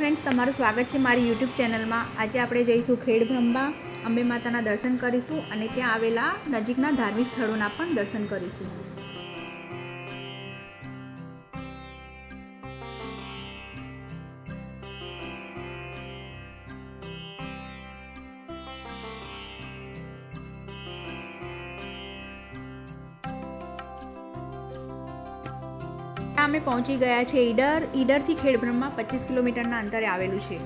Friends, तमारुं स्वागत है मारी यूट्यूब चेनल में। आज आपणे जईशुं खेड़ब्रह्मा अंबे माताना दर्शन करीशुं अने त्यां आवेला नजीकना धार्मिक स्थळोना पण दर्शन करीशुं। અમે પહોંચી ગયા છે ઈડરથી ખેડબ્રહ્મા 25 કિલોમીટરના અંતરે આવેલું છે।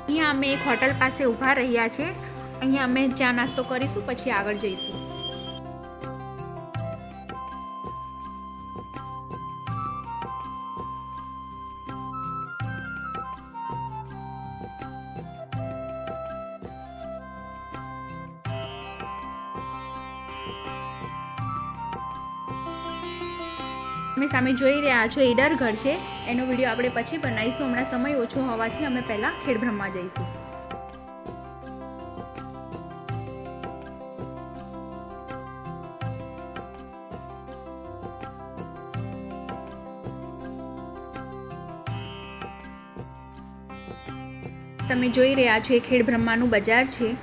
અહીંયા અમે એક હોટલ પાસે ઊભા રહ્યા છે। અહીંયા અમે ચા નાસ્તો કરીશું, પછી આગળ જઈશું। અમે સામે જોઈ રહ્યા છો ઈડરગઢ છે, એનો વિડીયો આપણે પછી બનાવીશું। હમણાં સમય ઓછો હોવાથી અમે પહેલા ખેડબ્રહ્મા જઈશું। તમે જોઈ રહ્યા છો એ ખેડબ્રહ્માનું બજાર છે।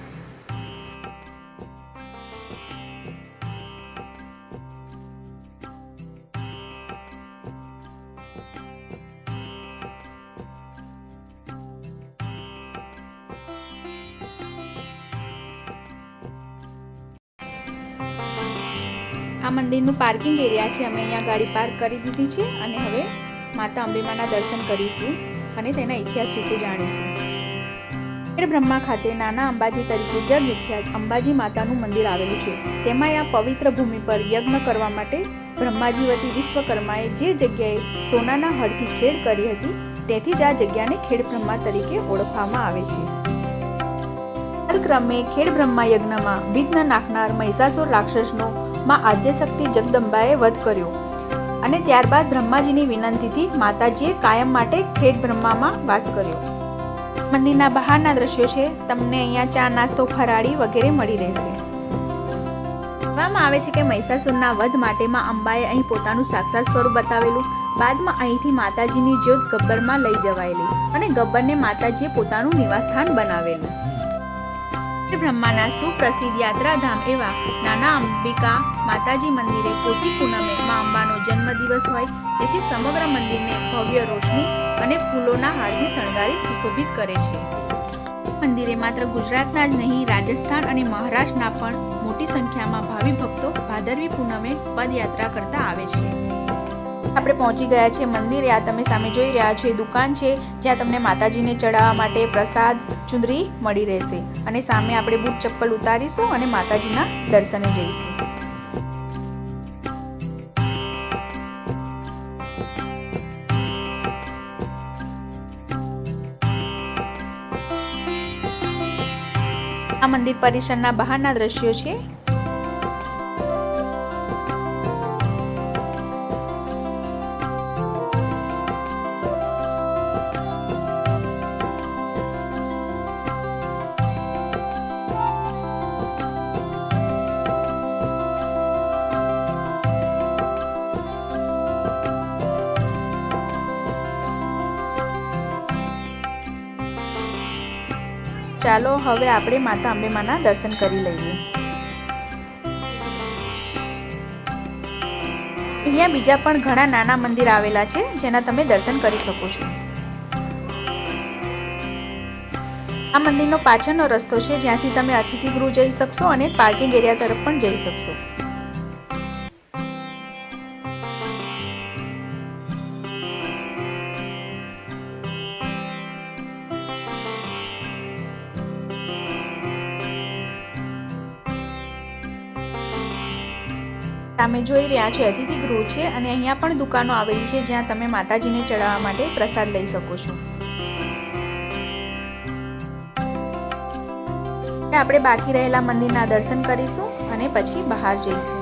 आ मंदिरનું પાર્કિંગ એરિયા છે। અમે અહીંયા ગાડી પાર્ક કરી દીધી છે અને હવે માતા અંબેમાના દર્શન કરીશું અને તેના ઇતિહાસ વિશે જાણીશું। ખેડબ્રહ્મા ખાતે નાના અંબાજી તરીકે જગવિખ્યાત અંબાજી માતાનું મંદિર આવેલું છે। તેમાં આ પવિત્ર ભૂમિ પર યજ્ઞ કરવા માટે બ્રહ્માજી વતી વિશ્વકર્માએ જે જગ્યાએ સોનાના હળથી ખેડ કરી હતી તેથી જ આ જગ્યાને ખેડબ્રહ્મા તરીકે ઓળખવામાં આવે છે। ક્રમે ખેડબ્રહ્મા યજ્ઞમાં વિઘ્ન નાખનાર મહિષાસુર રાક્ષસનો માં આદ્યશક્તિ જગદંબાએ વધ કર્યો અને ત્યારબાદ બ્રહ્માજીની વિનંતીથી માતાજીએ કાયમ માટે ખેડબ્રહ્મામાં વાસ કર્યો। મંદિરના બહારના દ્રશ્યો છે। તમને અહીંયા ચા નાસ્તો ફરાળી વગેરે મળી રહેશે। કહેવામાં આવે છે કે મહિષાસુરના વધ માટે માં અંબાએ અહીં પોતાનું સાક્ષાત સ્વરૂપ બતાવેલું। બાદમાં અહીંથી માતાજીની જ્યોત ગબ્બરમાં લઈ જવાયેલી અને ગબ્બરને માતાજીએ પોતાનું નિવાસસ્થાન બનાવેલું। બ્રહ્માના સુપ્રસિદ્ધ યાત્રાધામ એવા નાના અંબિકા માતાજી મંદિરે કોસી પૂનમે માં અંબાનો જન્મદિવસ હોય તેથી સમગ્ર મંદિરને ભવ્ય રોશની અને ફૂલોના હારથી શણગારી સુશોભિત કરે છે। મંદિરે માત્ર ગુજરાતના જ નહીં રાજસ્થાન અને મહારાષ્ટ્રના પણ મોટી સંખ્યામાં ભાવિ ભક્તો ભાદરવી પૂનમે પદયાત્રા કરતા આવે છે। આપણે પહોંચી ગયા છે મંદિરે। આ તમે સામે જોઈ રહ્યા છો એ દુકાન છે જ્યાં તમને માતાજીને ચડાવવા માટે પ્રસાદ ચુંદરી મળી રહેશે અને સામે આપણે બૂટ ચપ્પલ ઉતારીશું અને માતાજીના દર્શને જઈશું। આ મંદિર પરિસરના બહારના દ્રશ્યો છે। ચાલો હવે આપણે માતા અંબેમાના દર્શન કરી લઈએ। અહીંયા બીજા પણ ઘણા નાના મંદિર આવેલા છે જેના તમે દર્શન કરી શકો છો। આ મંદિરનો પાછળનો રસ્તો છે જ્યાંથી તમે અતિથિ ગૃહ જઈ શકશો અને પાર્કિંગ એરિયા તરફ પણ જઈ શકશો। તમે જોઈ રહ્યા છો અતિથિ ગૃહ છે અને અહીંયા પણ દુકાનો આવેલી છે જ્યાં તમે માતાજીને ચડાવવા માટે પ્રસાદ લઈ શકો છો। આપણે બાકી રહેલા મંદિરના દર્શન કરીશું અને પછી બહાર જઈશું।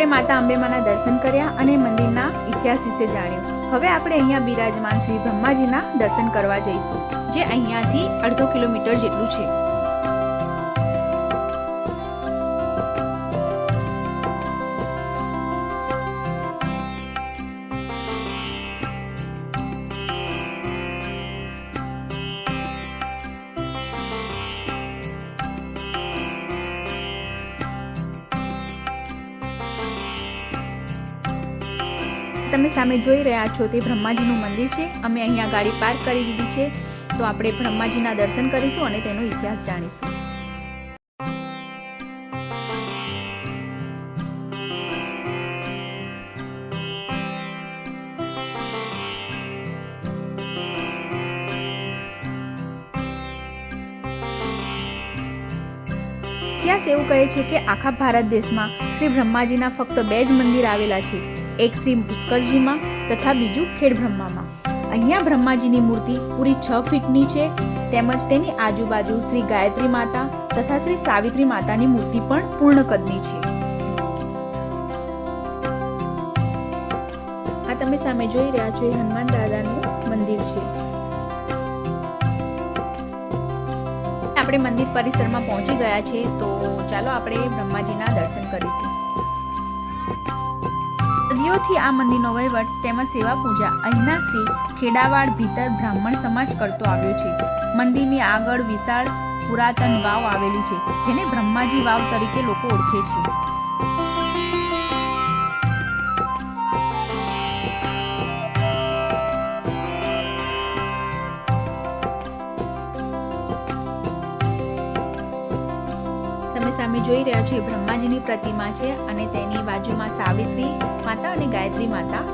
આપણે માતા અંબેમાના દર્શન કર્યા અને મંદિરના ઇતિહાસ વિશે જાણ્યું. હવે આપણે અહીંયા બિરાજમાન શ્રી બ્રહ્માજીના દર્શન કરવા જઈશું, જે અહીંયાથી 1.5 કિલોમીટર જેટલું છે. તમે સામે જોઈ રહ્યા છો તે બ્રહ્માજીનું મંદિર છે. અમે અહીંયા ગાડી પાર્ક કરી દીધી છે, તો આપણે બ્રહ્માજીના દર્શન કરીશું અને તેનો ઇતિહાસ જાણીશું. ઇતિહાસ એવું કહે છે કે આખા ભારત દેશમાં શ્રી બ્રહ્માજીના ફક્ત 2 જ મંદિર આવેલા છે. એક શ્રી પુષ્કરજીમાં તથા બીજું ખેડબ્રહ્મામાં. અહીંયા બ્રહ્માજીની મૂર્તિ પૂરી 6 ફીટની છે, તેમજ તેની આજુબાજુ શ્રી ગાયત્રી માતા તથા શ્રી સાવિત્રી માતાની મૂર્તિ પણ પૂર્ણ કદની છે. આ તમે સામે જોઈ રહ્યા છો એ હનુમાન દાદાનું મંદિર છે. આપણે મંદિર પરિસરમાં પહોંચી ગયા છે, તો ચાલો આપણે બ્રહ્માજીના દર્શન કરીશું. સદીઓથી આ મંદિરનો વહીવટ તેમજ સેવા પૂજા અહીંના શ્રી ખેડાવાડ ભીતર બ્રાહ્મણ સમાજ કરતો આવ્યો છે. મંદિરની આગળ વિશાળ પુરાતન વાવ આવેલી છે, જેને બ્રહ્માજી વાવ તરીકે લોકો ઓળખે છે. તમે સામે જોઈ રહ્યા છો એ બ્રહ્માજીની પ્રતિમા છે અને તેની બાજુમાં સાવિત્રી માતા અને ગાયત્રી માતા.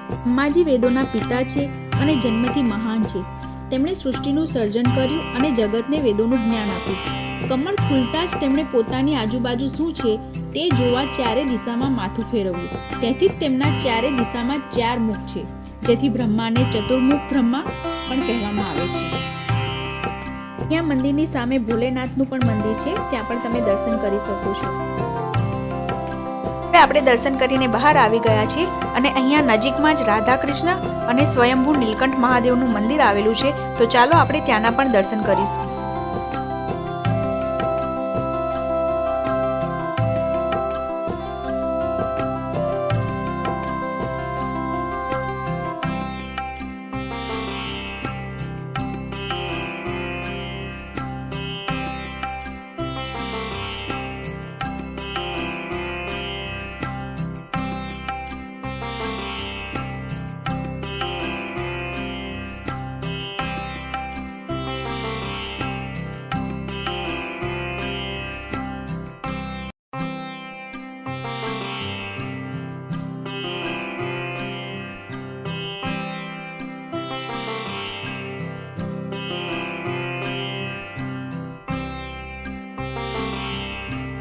બ્રહ્માજી વેદોના પિતા છે અને જન્મથી મહાન છે. તેમણે સૃષ્ટિનું સર્જન કર્યું અને જગતને વેદોનું જ્ઞાન આપ્યું. કમળ ખુલતા જ તેમણે પોતાની આજુબાજુ શું છે તે જોવા 4 દિશામાં માથું ફેરવ્યું. તેથી જ તેમના 4 દિશામાં 4 મુખ છે, જેથી બ્રહ્માને ચતુર્મુખ બ્રહ્મા પણ કહેવામાં આવે છે. અહીંયા મંદિરની સામે ભોલેનાથનું પણ મંદિર છે, ત્યાં પણ તમે દર્શન કરી શકો છો. આપણે દર્શન કરીને બહાર આવી ગયા છીએ અને અહીંયા નજીકમાં જ રાધા કૃષ્ણ અને સ્વયંભૂ નીલકંઠ મહાદેવનું મંદિર આવેલું છે, તો ચાલો આપણે ત્યાંના પણ દર્શન કરીશું.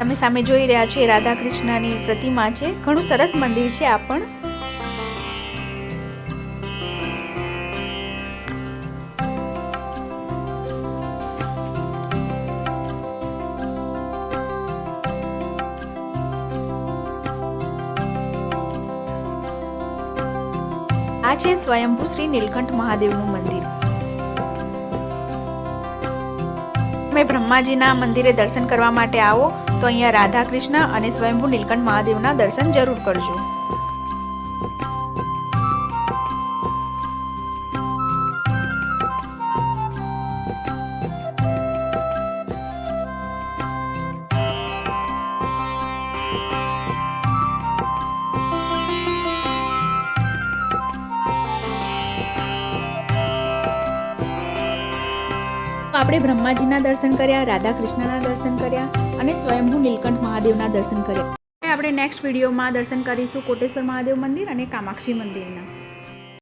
તમે સામે જોઈ રહ્યા છો એ રાધા કૃષ્ણની પ્રતિમા છે. ઘણું સરસ મંદિર છે આ પણ. આ છે સ્વયંભૂ શ્રી નીલકંઠ મહાદેવનું મંદિર. તમે બ્રહ્માજીના મંદિરે દર્શન કરવા માટે આવો તો અહીંયા રાધા કૃષ્ણ અને સ્વયંભૂ નીલકંઠ મહાદેવના દર્શન જરૂર કરજો. આપણે બ્રહ્માજીના દર્શન કર્યા, રાધા કૃષ્ણના દર્શન કર્યા અને સ્વયંભૂ નીલકંઠ મહાદેવના દર્શન કર્યા. આપણે નેક્સ્ટ વિડીયોમાં દર્શન કરીશું કોટેશ્વર મહાદેવ મંદિર અને કામાક્ષી મંદિરના.